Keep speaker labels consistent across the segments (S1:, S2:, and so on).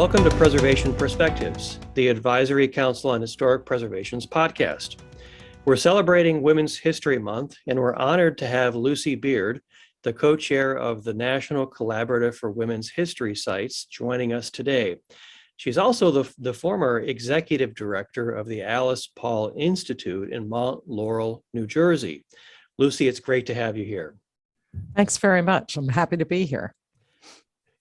S1: Welcome to Preservation Perspectives, the Advisory Council on Historic Preservation's podcast. We're celebrating Women's History Month, and we're honored to have Lucy Beard, the co-chair of the National Collaborative for Women's History Sites, joining us today. She's also the former executive director of the Alice Paul Institute in Mount Laurel, New Jersey. Lucy, it's great to have you here.
S2: Thanks very much. I'm happy to be here.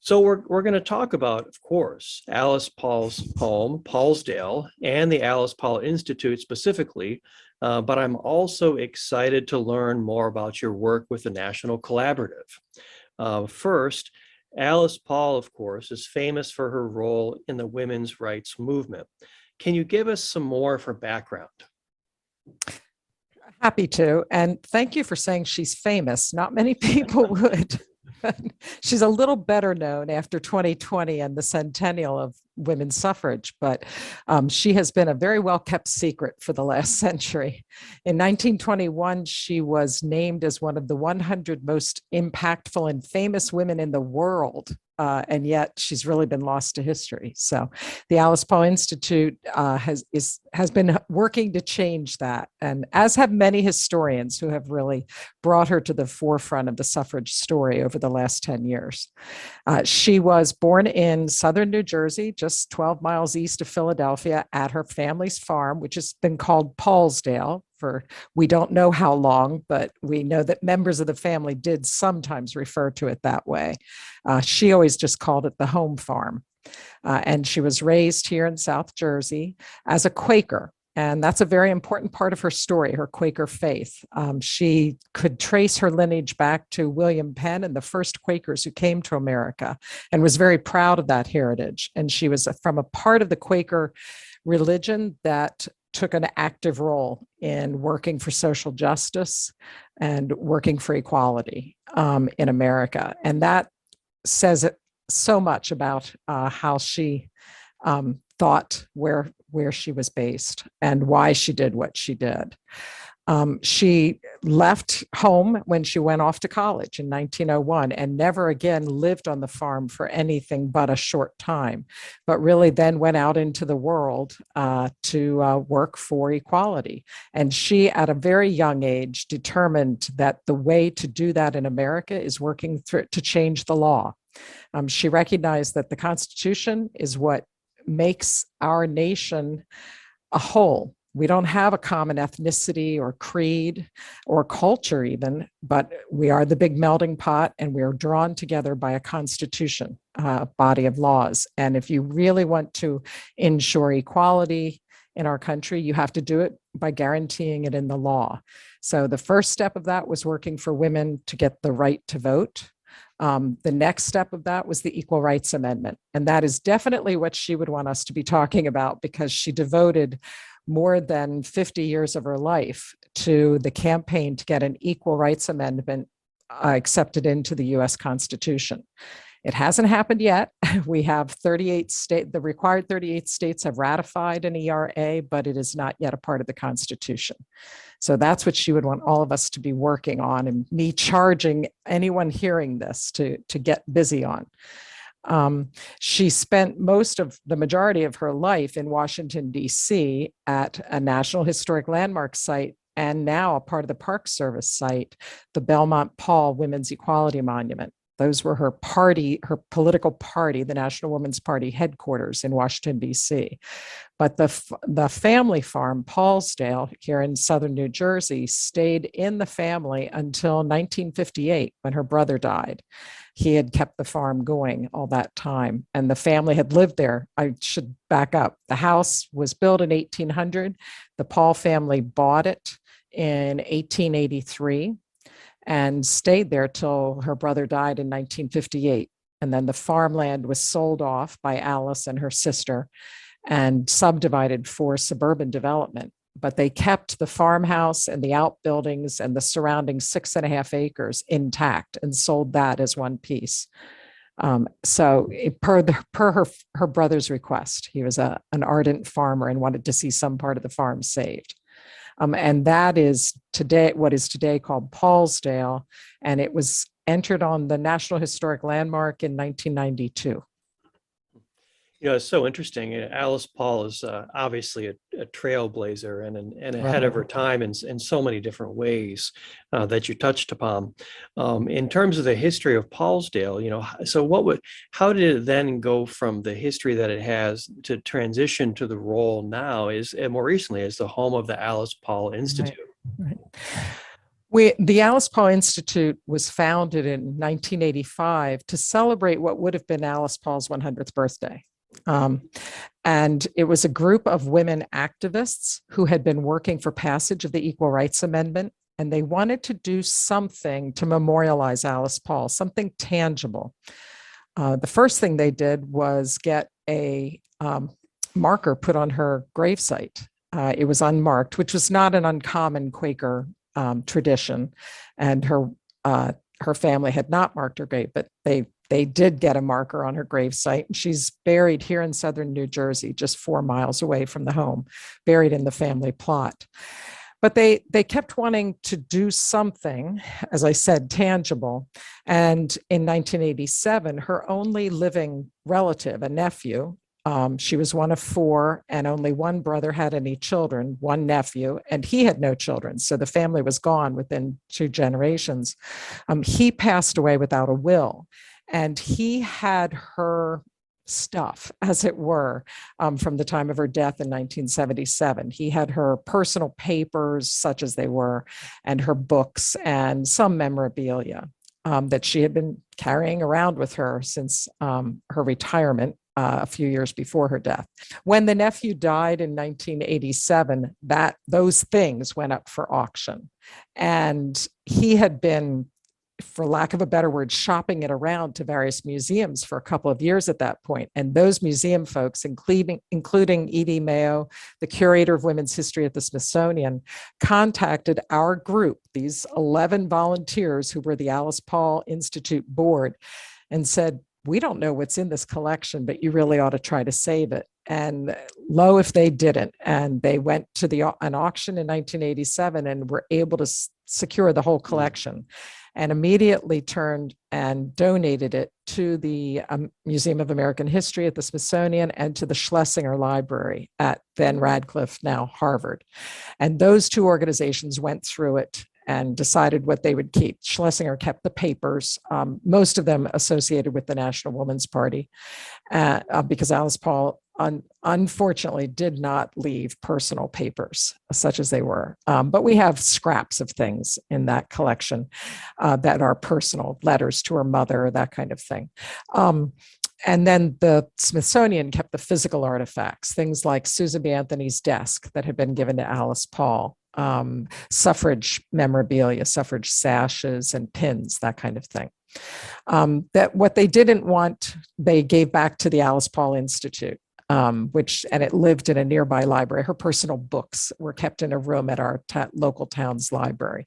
S1: So we're going to talk about, of course, Alice Paul's home, Paulsdale, and the Alice Paul Institute specifically, but I'm also excited to learn more about your work with the National Collaborative. First, Alice Paul, of course, is famous for her role in the women's rights movement. Can you give us some more of her background?
S2: Happy to, and thank you for saying she's famous. Not many people would. She's a little better known after 2020 and the centennial of women's suffrage, but she has been a very well-kept secret for the last century. In 1921, she was named as one of the 100 most impactful and famous women in the world, and yet she's really been lost to history. So the Alice Paul Institute has been working to change that, and as have many historians who have really brought her to the forefront of the suffrage story over the last 10 years. She was born in southern New Jersey, just 12 miles east of Philadelphia, at her family's farm, which has been called Paulsdale for we don't know how long, but we know that members of the family did sometimes refer to it that way. She always just called it the home farm. And she was raised here in South Jersey as a Quaker. And that's a very important part of her story, her Quaker faith. She could trace her lineage back to William Penn and the first Quakers who came to America, and was very proud of that heritage. And she was from a part of the Quaker religion that took an active role in working for social justice and working for equality in America. And that says it so much about how she thought where she was based and why she did what she did. She left home when she went off to college in 1901 and never again lived on the farm for anything but a short time, but really then went out into the world to work for equality. And she, at a very young age, determined that the way to do that in America is working to change the law. She recognized that the Constitution is what makes our nation a whole. We don't have a common ethnicity or creed or culture even, but we are the big melting pot, and we are drawn together by a constitution, body of laws. And if you really want to ensure equality in our country, you have to do it by guaranteeing it in the law. So the first step of that was working for women to get the right to vote. The next step of that was the Equal Rights Amendment. And that is definitely what she would want us to be talking about, because she devoted more than 50 years of her life to the campaign to get an Equal Rights Amendment accepted into the US Constitution. It hasn't happened yet. We have 38 states, the required 38 states have ratified an ERA, but it is not yet a part of the Constitution. So that's what she would want all of us to be working on, and me charging anyone hearing this to get busy on. She spent the majority of her life in Washington, D.C. at a National Historic Landmark site, and now a part of the Park Service site, the Belmont Paul Women's Equality Monument. Those were her political party, the National Women's Party headquarters in Washington, D.C. But the family farm, Paulsdale, here in southern New Jersey, stayed in the family until 1958, when her brother died. He had kept the farm going all that time, and the family had lived there. I should back up. The house was built in 1800. The Paul family bought it in 1883. And stayed there till her brother died in 1958. And then the farmland was sold off by Alice and her sister and subdivided for suburban development. But they kept the farmhouse and the outbuildings and the surrounding 6.5 acres intact and sold that as one piece. So per her brother's request, he was an ardent farmer and wanted to see some part of the farm saved. And that is today what is today called Paulsdale, and it was entered on the National Historic Landmark in 1992.
S1: It's so interesting. Alice Paul is obviously a trailblazer and ahead
S2: Right.
S1: of her time in so many different ways that you touched upon. In terms of the history of Paulsdale, so how did it then go from the history that it has to transition to the role now and more recently as the home of the Alice Paul Institute?
S2: Right. The Alice Paul Institute was founded in 1985 to celebrate what would have been Alice Paul's 100th birthday. And it was a group of women activists who had been working for passage of the Equal Rights Amendment, and they wanted to do something to memorialize Alice Paul, something tangible. The first thing they did was get a marker put on her gravesite. It was unmarked, which was not an uncommon Quaker tradition, and her family had not marked her grave, but they did get a marker on her gravesite. She's buried here in southern New Jersey, just 4 miles away from the home, buried in the family plot. But they kept wanting to do something, as I said, tangible. And in 1987, her only living relative, a nephew, she was one of 4, and only one brother had any children, one nephew, and he had no children. So the family was gone within 2 generations. He passed away without a will, and he had her stuff, as it were, from the time of her death in 1977. He had her personal papers, such as they were, and her books, and some memorabilia that she had been carrying around with her since her retirement. A few years before her death. When the nephew died in 1987, those things went up for auction. And he had been, for lack of a better word, shopping it around to various museums for a couple of years at that point. And those museum folks, including Edie Mayo, the curator of women's history at the Smithsonian, contacted our group, these 11 volunteers who were the Alice Paul Institute board, and said, we don't know what's in this collection, but you really ought to try to save it. And lo, if they didn't. And they went to an auction in 1987 and were able to secure the whole collection, and immediately turned and donated it to the Museum of American History at the Smithsonian and to the Schlesinger Library at then Radcliffe, now Harvard. And those 2 organizations went through it and decided what they would keep. Schlesinger kept the papers, most of them associated with the National Woman's Party, because Alice Paul unfortunately did not leave personal papers, such as they were. But we have scraps of things in that collection that are personal, letters to her mother, that kind of thing. And then the Smithsonian kept the physical artifacts, things like Susan B. Anthony's desk that had been given to Alice Paul, suffrage memorabilia, suffrage sashes and pins, that kind of thing. That what they didn't want, they gave back to the Alice Paul Institute, and it lived in a nearby library. Her personal books were kept in a room at our local town's library.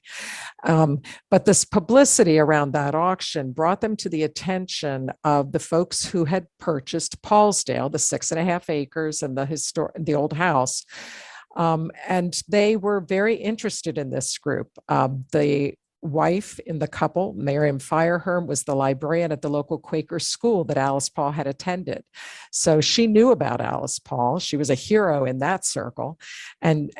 S2: But this publicity around that auction brought them to the attention of the folks who had purchased Paulsdale, the 6.5 acres and the old house. And they were very interested in this group. The wife in the couple, Miriam Fireherm, was the librarian at the local Quaker school that Alice Paul had attended. So she knew about Alice Paul. She was a hero in that circle. And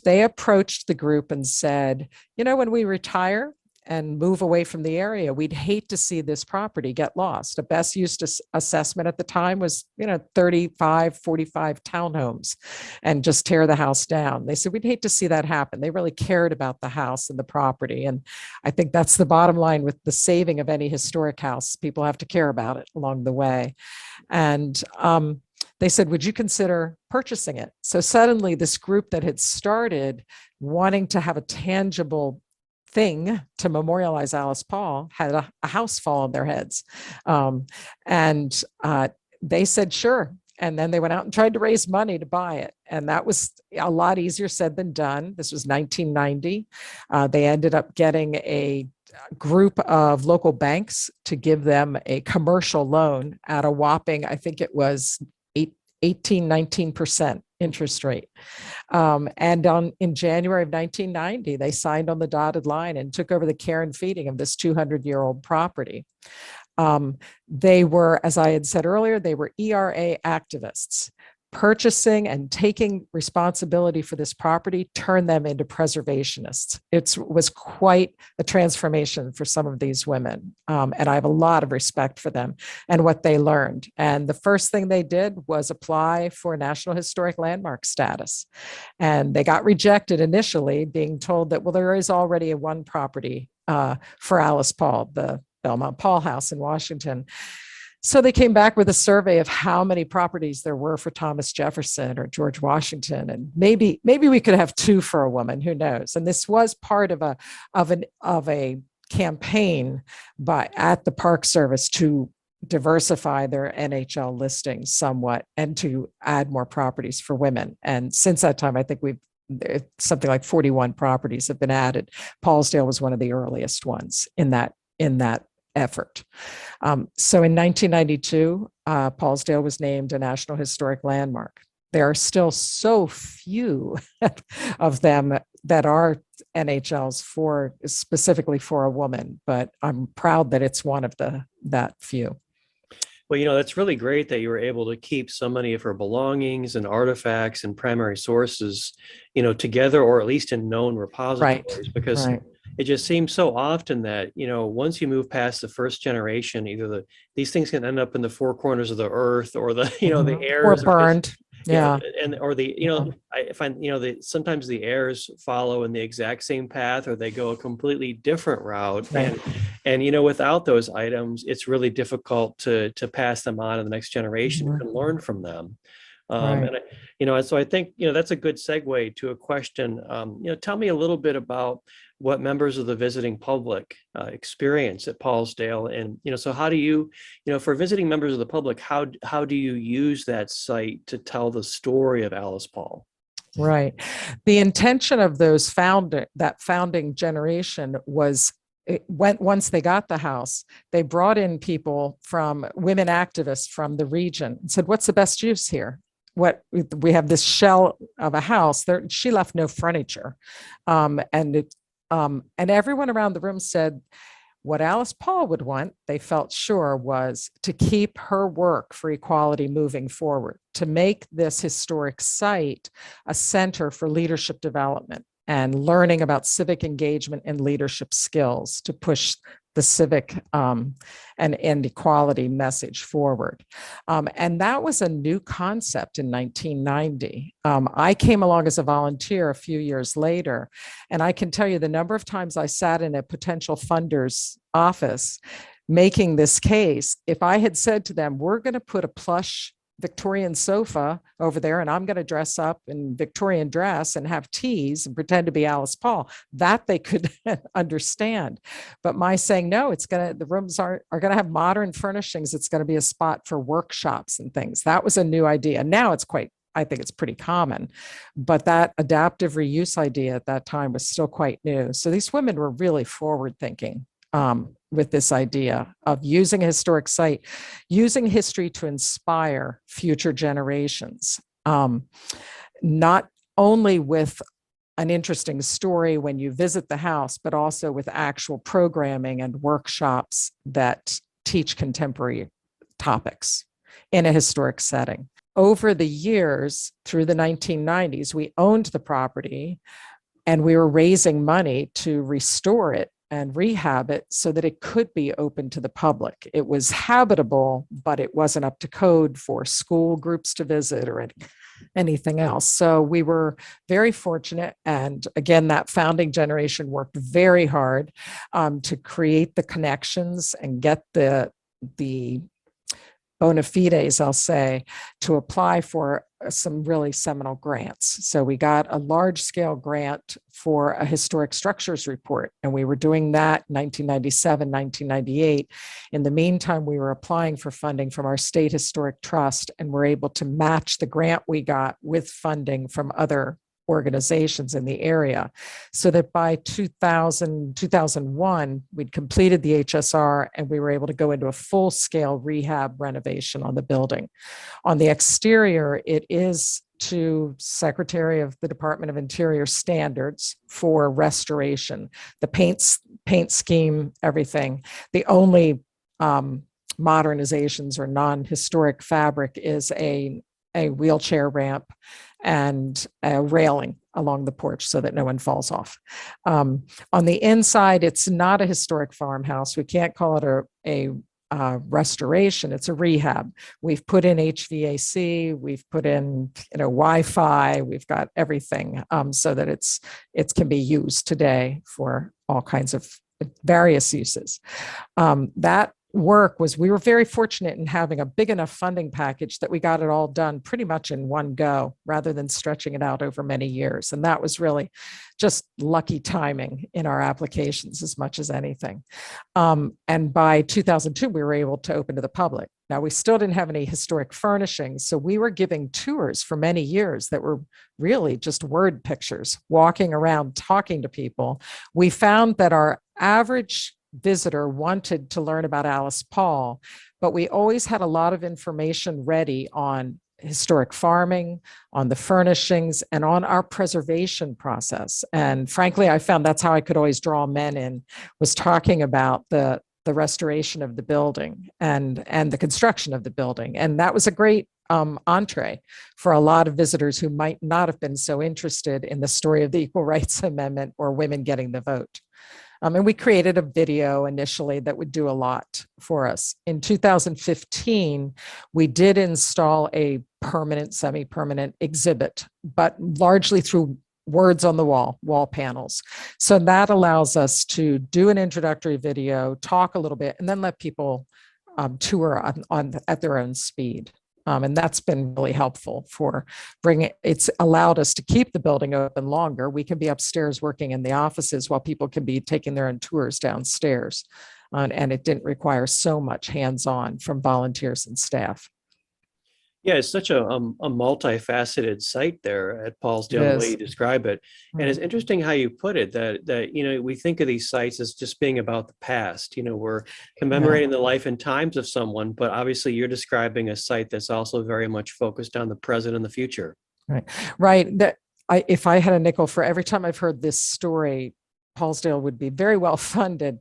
S2: they approached the group and said, when we retire and move away from the area, we'd hate to see this property get lost. A best use assessment at the time was, 35, 45 townhomes, and just tear the house down. They said, we'd hate to see that happen. They really cared about the house and the property. And I think that's the bottom line with the saving of any historic house. People have to care about it along the way. And they said, would you consider purchasing it? So suddenly this group that had started wanting to have a tangible thing to memorialize Alice Paul had a house fall on their heads. And they said, sure. And then they went out and tried to raise money to buy it. And that was a lot easier said than done. This was 1990. They ended up getting a group of local banks to give them a commercial loan at a whopping, I think it was 19% interest rate. And in January of 1990, they signed on the dotted line and took over the care and feeding of this 200-year-old property. They were, as I had said earlier, they were ERA activists. Purchasing and taking responsibility for this property turned them into preservationists. It was quite a transformation for some of these women. And I have a lot of respect for them and what they learned. And the first thing they did was apply for National Historic Landmark status. And they got rejected initially, being told that, well, there is already a one property for Alice Paul, the Belmont Paul House in Washington. So they came back with a survey of how many properties there were for Thomas Jefferson or George Washington, and maybe we could have two for a woman. Who knows? And this was part of a campaign at the Park Service to diversify their NHL listings somewhat and to add more properties for women. And since that time, I think something like 41 properties have been added. Paulsdale was one of the earliest ones in that effort. So in 1992, Paulsdale was named a National Historic Landmark. There are still so few of them that are NHLs specifically for a woman, but I'm proud that it's one of that few.
S1: Well, that's really great that you were able to keep so many of her belongings and artifacts and primary sources, together, or at least in known repositories, because it just seems so often that, once you move past the first generation, either these things can end up in the four corners of the earth, or the heirs
S2: or burned.
S1: I find, sometimes the heirs follow in the exact same path, or they go a completely different route.
S2: Right.
S1: And without those items, it's really difficult to pass them on to the next generation who can learn from them. And so I think, that's a good segue to a question. Tell me a little bit about what members of the visiting public experience at Paulsdale. And, so how do you, for visiting members of the public, how do you use that site to tell the story of Alice Paul?
S2: Right. The intention of that founding generation was, once they got the house, they brought in people women activists from the region and said, what's the best use here? We have this shell of a house there. She left no furniture. And everyone around the room said what Alice Paul would want, they felt sure, was to keep her work for equality moving forward, to make this historic site a center for leadership development and learning about civic engagement and leadership skills to push the civic and equality message forward. And that was a new concept in 1990. I came along as a volunteer a few years later, and I can tell you the number of times I sat in a potential funder's office making this case. If I had said to them, we're going to put a plush Victorian sofa over there, and I'm going to dress up in Victorian dress and have teas and pretend to be Alice Paul, that they could understand. But my saying, no, the rooms are going to have modern furnishings. It's going to be a spot for workshops and things. That was a new idea. Now I think it's pretty common, but that adaptive reuse idea at that time was still quite new. So these women were really forward thinking with this idea of using a historic site, using history to inspire future generations, not only with an interesting story when you visit the house, but also with actual programming and workshops that teach contemporary topics in a historic setting. Over the years, through the 1990s, we owned the property and we were raising money to restore it and rehab it so that it could be open to the public. It was habitable, but it wasn't up to code for school groups to visit or anything else. So we were very fortunate. And again, that founding generation worked very hard to create the connections and get the bona fides, I'll say, to apply for some really seminal grants. So we got a large scale grant for a historic structures report, and we were doing that in 1997, 1998. In the meantime, we were applying for funding from our state historic trust, and were able to match the grant we got with funding from other organizations in the area, so that by 2001, we'd completed the HSR and we were able to go into a full-scale rehab renovation on the building. On the exterior, it is to Secretary of the Department of Interior standards for restoration. The paint scheme, everything. The only modernizations or non-historic fabric is a wheelchair ramp and a railing along the porch so that no one falls off. On the inside, it's not a historic farmhouse. We can't call it a restoration. It's a rehab. We've put in HVAC. We've put in Wi-Fi. We've got everything so that it can be used today for all kinds of various uses. That work we were very fortunate in having a big enough funding package that we got it all done pretty much in one go rather than stretching it out over many years. And that was really just lucky timing in our applications as much as anything. And by 2002, we were able to open to the public. Now, we still didn't have any historic furnishings, so we were giving tours for many years that were really just word pictures, walking around, talking to people. We found that our average visitor wanted to learn about Alice Paul, but we always had a lot of information ready on historic farming, on the furnishings, and on our preservation process. And frankly, I found that's how I could always draw men in, was talking about the restoration of the building and the construction of the building. And that was a great entree for a lot of visitors who might not have been so interested in the story of the Equal Rights Amendment or women getting the vote. And we created a video initially that would do a lot for us. In 2015, we did install a permanent, semi-permanent exhibit, but largely through words on the wall panels. So that allows us to do an introductory video, talk a little bit, and then let people tour at their own speed. And that's been really helpful for it's allowed us to keep the building open longer. We can be upstairs working in the offices while people can be taking their own tours downstairs. And it didn't require so much hands-on from volunteers and staff.
S1: Yeah, it's such a multifaceted site there at Paulsdale, the way you describe it. And it's interesting how you put it, that we think of these sites as just being about the past. We're commemorating the life and times of someone, but obviously you're describing a site that's also very much focused on the present and the future.
S2: Right. If I had a nickel for every time I've heard this story, Paulsdale would be very well funded.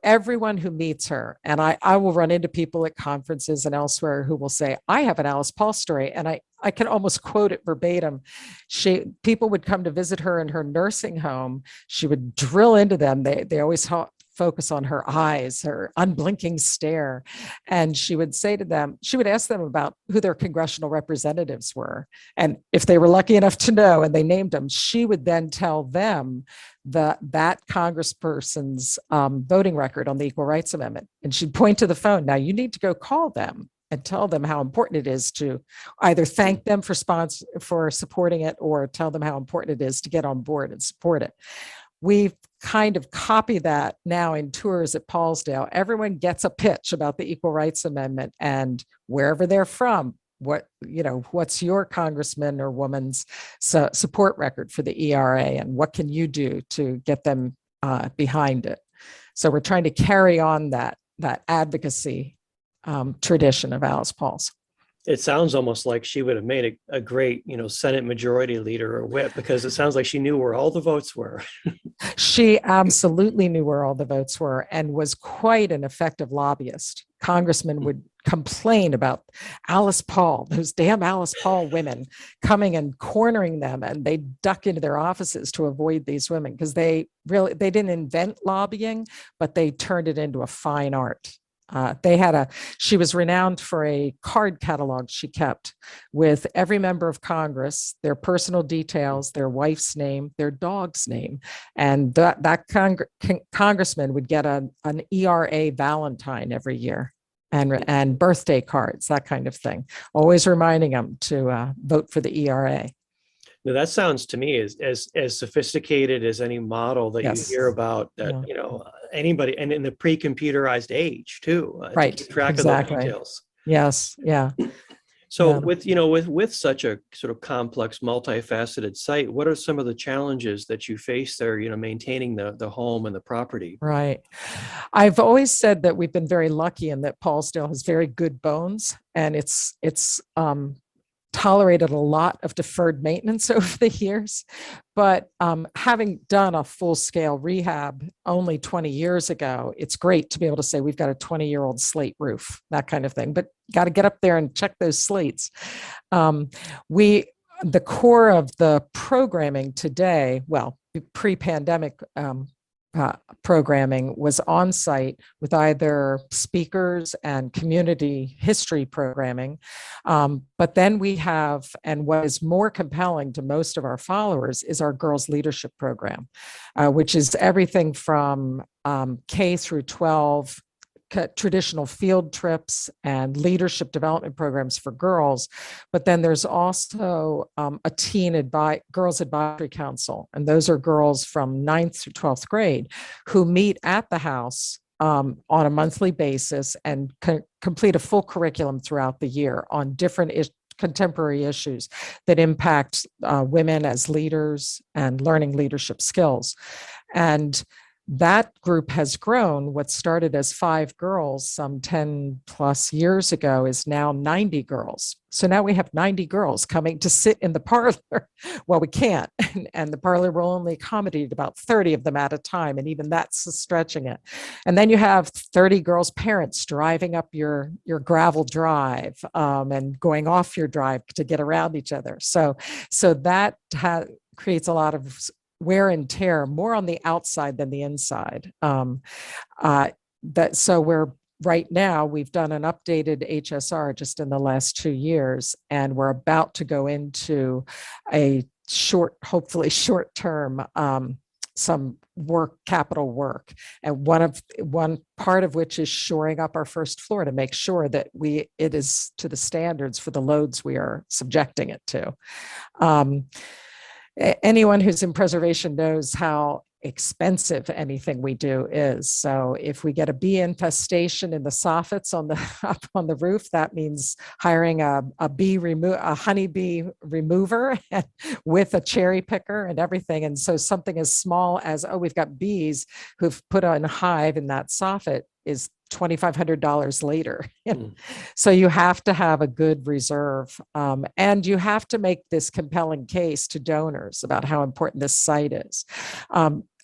S2: Everyone who meets her, and I will run into people at conferences and elsewhere who will say, I have an Alice Paul story. And I can almost quote it verbatim. People would come to visit her in her nursing home. She would drill into them. They always focus on her eyes, her unblinking stare. And she would say to them, she would ask them about who their congressional representatives were. And if they were lucky enough to know and they named them, she would then tell them that congressperson's voting record on the Equal Rights Amendment. And she'd point to the phone. Now you need to go call them and tell them how important it is to either thank them for supporting it or tell them how important it is to get on board and support it. We've kind of copy that now in tours at Paulsdale. Everyone gets a pitch about the Equal Rights Amendment and wherever they're from, what's your congressman or woman's support record for the ERA, and what can you do to get them behind it? So we're trying to carry on that advocacy tradition of Alice Paul's.
S1: It sounds almost like she would have made a great, Senate Majority Leader or whip, because it sounds like she knew where all the votes were.
S2: She absolutely knew where all the votes were and was quite an effective lobbyist. Congressmen would complain about Alice Paul, those damn Alice Paul women coming and cornering them, and they duck into their offices to avoid these women because they didn't invent lobbying, but they turned it into a fine art. She was renowned for a card catalog she kept with every member of Congress, their personal details, their wife's name, their dog's name. And that congressman would get an ERA Valentine every year and birthday cards, that kind of thing, always reminding them to vote for the ERA.
S1: Now, that sounds to me as sophisticated as any model that you hear about that, anybody, and in the pre-computerized age too,
S2: right?
S1: To keep track
S2: exactly.
S1: of those details.
S2: Yes. Yeah.
S1: So with such a sort of complex, multifaceted site, what are some of the challenges that you face there, maintaining the home and the property?
S2: Right. I've always said that we've been very lucky in that Paulsdale has very good bones, and it's tolerated a lot of deferred maintenance over the years. But having done a full-scale rehab only 20 years ago, it's great to be able to say we've got a 20-year-old slate roof, that kind of thing. But got to get up there and check those slates. The core of the programming today, well, pre-pandemic programming was on site with either speakers and community history programming. But then we have, and what is more compelling to most of our followers is our girls leadership program, which is everything from K through 12, traditional field trips and leadership development programs for girls. But then there's also a girls advisory council. And those are girls from 9th through 12th grade who meet at the house on a monthly basis and complete a full curriculum throughout the year on different contemporary issues that impact women as leaders and learning leadership skills. And that group has grown. What started as 5 girls some 10 plus years ago is now 90 girls. So now we have 90 girls coming to sit in the parlor. Well, we can't. And the parlor will only accommodate about 30 of them at a time. And even that's stretching it. And then you have 30 girls' parents driving up your gravel drive and going off your drive to get around each other. So that creates a lot of wear and tear, more on the outside than the inside. Right now, we've done an updated HSR just in the last 2 years, and we're about to go into a hopefully short term, some capital work. And one part of which is shoring up our first floor to make sure that it is to the standards for the loads we are subjecting it to. Anyone who's in preservation knows how expensive anything we do is. So if we get a bee infestation in the soffits up on the roof, that means hiring a honeybee remover with a cherry picker and everything. And so something as small as, we've got bees who've put on a hive in that soffit is $2,500 later. So you have to have a good reserve, and you have to make this compelling case to donors about how important this site is.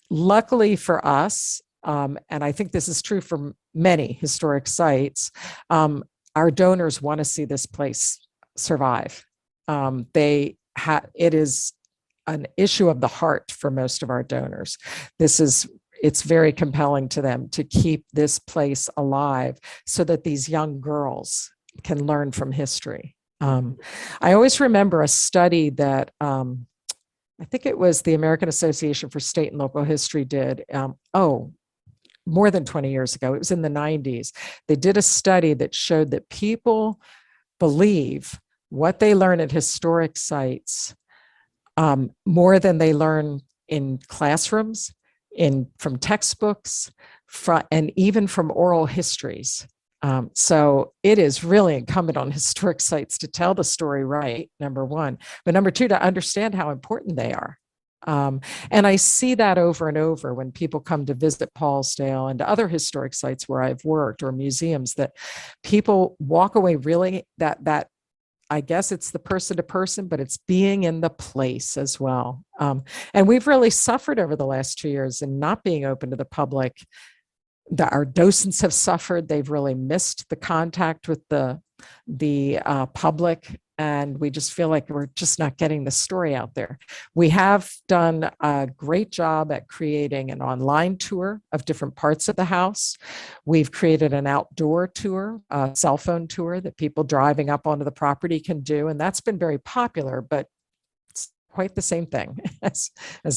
S2: Luckily for us, and I think this is true for many historic sites, our donors want to see this place survive. It is an issue of the heart for most of our donors. It's very compelling to them to keep this place alive so that these young girls can learn from history. I always remember a study that I think it was the American Association for State and Local History did, more than 20 years ago. It was in the 90s. They did a study that showed that people believe what they learn at historic sites more than they learn in classrooms, from textbooks, and even from oral histories. So it is really incumbent on historic sites to tell the story right, number one, but number two, to understand how important they are. And I see that over and over when people come to visit Paulsdale and other historic sites where I've worked, or museums, that people walk away really that I guess it's the person to person, but it's being in the place as well. And we've really suffered over the last 2 years in not being open to the public. Our docents have suffered. They've really missed the contact with the public. And we just feel like we're just not getting the story out there. We have done a great job at creating an online tour of different parts of the house. We've created an outdoor tour, a cell phone tour that people driving up onto the property can do. And that's been very popular, but it's quite the same thing as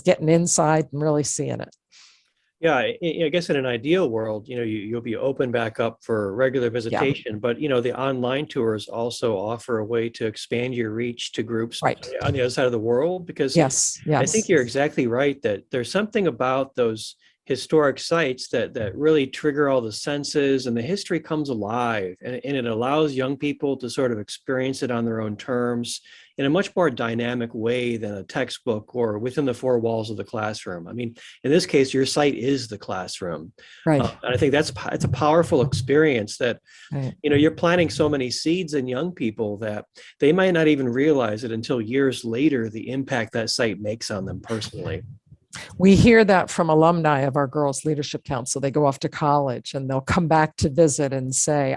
S2: getting inside and really seeing it.
S1: Yeah, I guess in an ideal world, you'll be open back up for regular visitation, but the online tours also offer a way to expand your reach to groups on the other side of the world, because
S2: yes.
S1: I think you're exactly right that there's something about those historic sites that really trigger all the senses, and the history comes alive, and it allows young people to sort of experience it on their own terms. in a much more dynamic way than a textbook or within the four walls of the classroom. I mean, in this case, your site is the classroom.
S2: Right.
S1: And I think it's a powerful experience that,
S2: Right.
S1: you're planting so many seeds in young people that they might not even realize it until years later, the impact that site makes on them personally.
S2: We hear that from alumni of our Girls Leadership Council. They go off to college and they'll come back to visit and say,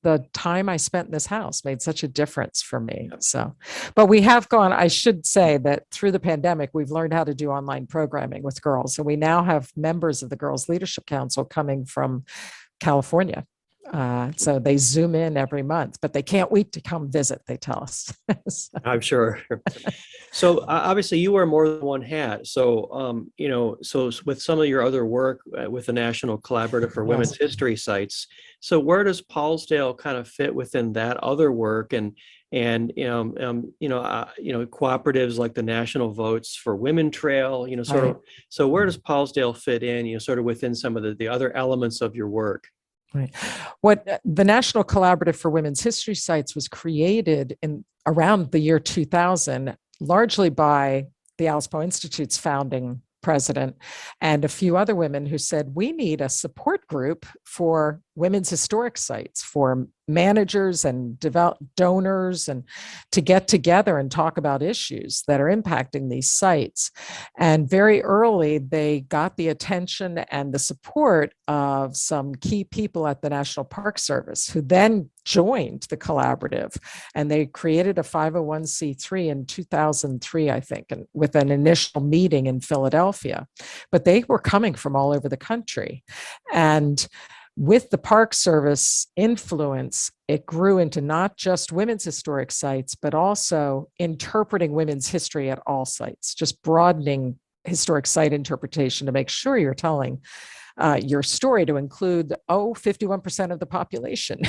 S2: the time I spent in this house made such a difference for me. So, but we have gone, I should say that through the pandemic, we've learned how to do online programming with girls. And we now have members of the Girls Leadership Council coming from California. So they Zoom in every month, but they can't wait to come visit, they tell us. So.
S1: I'm sure. So obviously you wear more than one hat. So, so with some of your other work with the National Collaborative for Women's History Sites, so where does Paulsdale kind of fit within that other work and cooperatives like the National Votes for Women Trail, sort of, so where does Paulsdale fit in, sort of within some of the other elements of your work?
S2: Right. What the National Collaborative for Women's History Sites was created in around the year 2000, largely by the Alice Paul Institute's founding president and a few other women who said, we need a support group for women's historic sites, for managers and donors, and to get together and talk about issues that are impacting these sites. And very early, they got the attention and the support of some key people at the National Park Service, who then joined the collaborative, and they created a 501c3 in 2003, I think, and with an initial meeting in Philadelphia. But they were coming from all over the country. And with the Park Service influence, it grew into not just women's historic sites, but also interpreting women's history at all sites, just broadening historic site interpretation to make sure you're telling your story to include 51% of the population.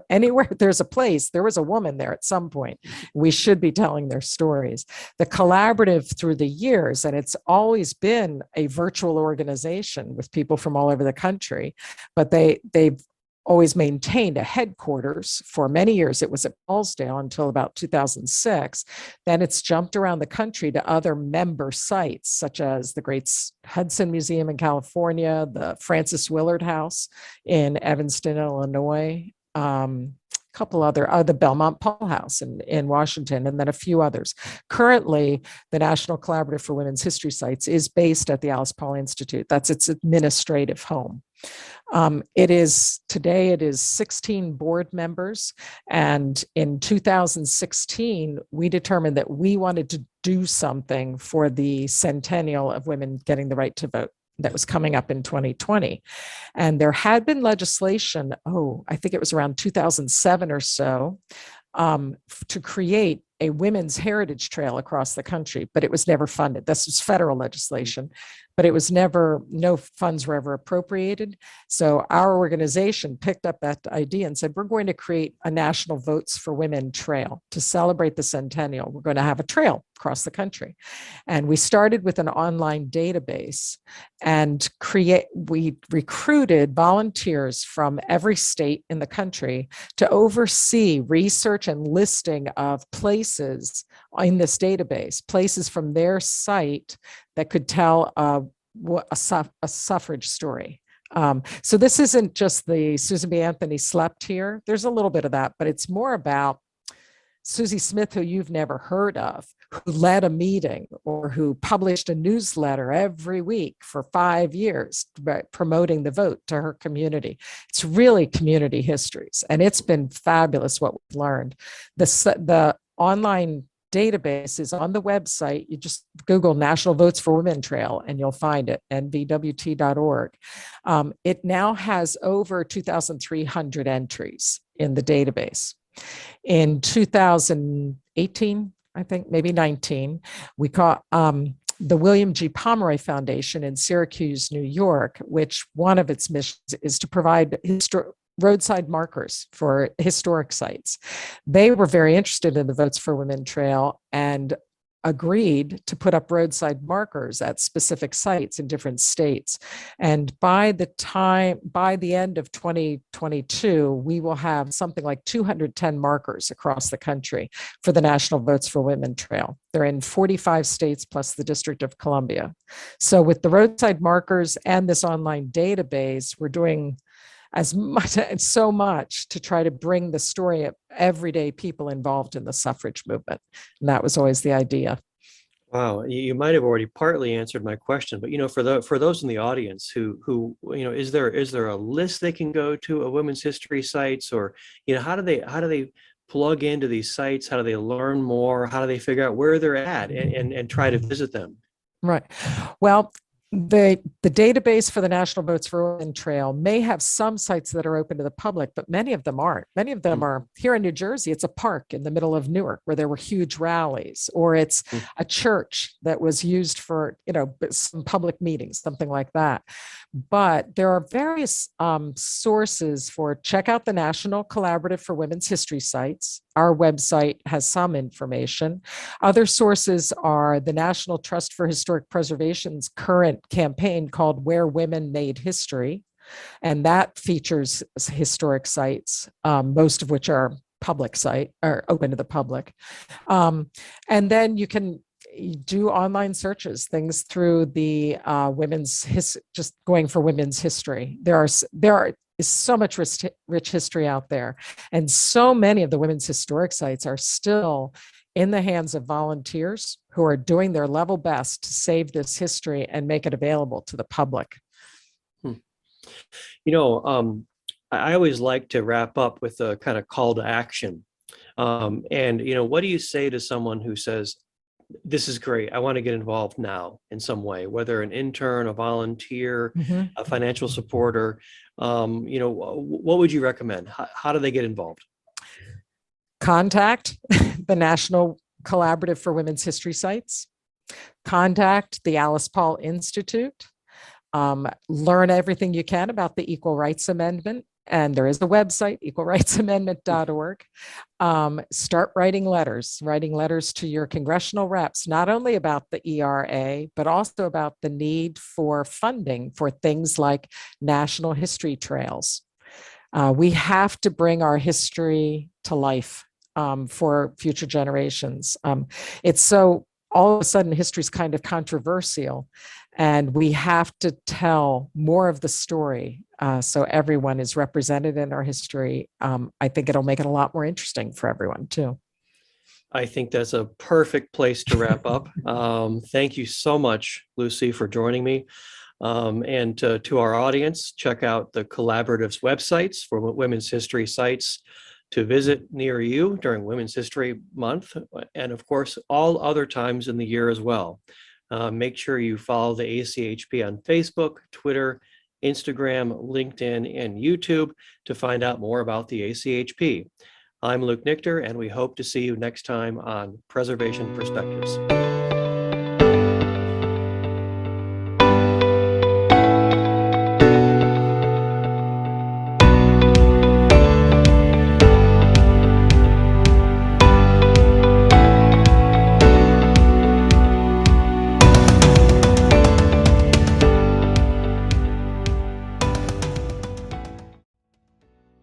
S2: Anywhere there's a place, there was a woman there at some point. We should be telling their stories. The collaborative through the years, and it's always been a virtual organization with people from all over the country, but they've always maintained a headquarters. For many years, it was at Paulsdale until about 2006. Then it's jumped around the country to other member sites, such as the Great Hudson Museum in California, the Frances Willard House in Evanston, Illinois, couple other, the Belmont Paul House in Washington, and then a few others. Currently, the National Collaborative for Women's History Sites is based at the Alice Paul Institute. That's its administrative home. Today it is 16 board members. And in 2016, we determined that we wanted to do something for the centennial of women getting the right to vote that was coming up in 2020. And there had been legislation, I think it was around 2007 or so, to create a women's heritage trail across the country, but it was never funded. This was federal legislation, but it was no funds were ever appropriated. So our organization picked up that idea and said, we're going to create a National Votes for Women trail to celebrate the centennial. We're going to have a trail across the country. And we started with an online database and we recruited volunteers from every state in the country to oversee research and listing of places in this database, places from their site that could tell a suffrage story. So this isn't just the Susan B. Anthony slept here. There's a little bit of that, but it's more about Susie Smith, who you've never heard of, who led a meeting or who published a newsletter every week for 5 years, promoting the vote to her community. It's really community histories, and it's been fabulous what we've learned. The online database is on the website. You just Google National Votes for Women Trail and you'll find it, nvwt.org. It now has over 2,300 entries in the database. In 2018, I think, maybe 19, we caught the William G. Pomeroy Foundation in Syracuse, New York, which one of its missions is to provide roadside markers for historic sites. They were very interested in the Votes for Women Trail, and agreed to put up roadside markers at specific sites in different states. And by the end of 2022, we will have something like 210 markers across the country for the National Votes for Women Trail. They're in 45 states plus the District of Columbia. So with the roadside markers and this online database, we're doing so much to try to bring the story of everyday people involved in the suffrage movement. And that was always the idea.
S1: Wow, you might have already partly answered my question, but for those in the audience who is there a list they can go to of women's history sites, or how do they plug into these sites? How do they learn more? How do they figure out where they're at and try to visit them?
S2: Right. Well, the database for the National Votes for Women Trail may have some sites that are open to the public, but many of them aren't. Many of them are here in New Jersey. It's a park in the middle of Newark where there were huge rallies, or it's a church that was used for some public meetings, something like that. But there are various sources for check out the National Collaborative for Women's History sites. Our website has some information. Other sources are the National Trust for Historic Preservation's current campaign called Where Women Made History. And that features historic sites, most of which are open to the public. And then you can do online searches, things through the just going for women's history. There is so much rich history out there. And so many of the women's historic sites are still in the hands of volunteers who are doing their level best to save this history and make it available to the public.
S1: I always like to wrap up with a kind of call to action. What do you say to someone who says, this is great, I want to get involved now in some way, whether an intern, a volunteer, a financial supporter, what would you recommend? How do they get involved?
S2: Contact the National Collaborative for Women's History sites. Contact the Alice Paul Institute. Learn everything you can about the Equal Rights Amendment. And there is a website, equalrightsamendment.org. Start writing letters to your congressional reps, not only about the ERA, but also about the need for funding for things like national history trails. We have to bring our history to life for future generations. It's so all of a sudden history is kind of controversial, and we have to tell more of the story so everyone is represented in our history. I think it'll make it a lot more interesting for everyone too.
S1: I think that's a perfect place to wrap up. Thank you so much, Lucy, for joining me. And to our audience, check out the Collaborative's websites for women's history sites to visit near you during Women's History Month, and of course, all other times in the year as well. Make sure you follow the ACHP on Facebook, Twitter, Instagram, LinkedIn, and YouTube to find out more about the ACHP. I'm Luke Nichter, and we hope to see you next time on Preservation Perspectives.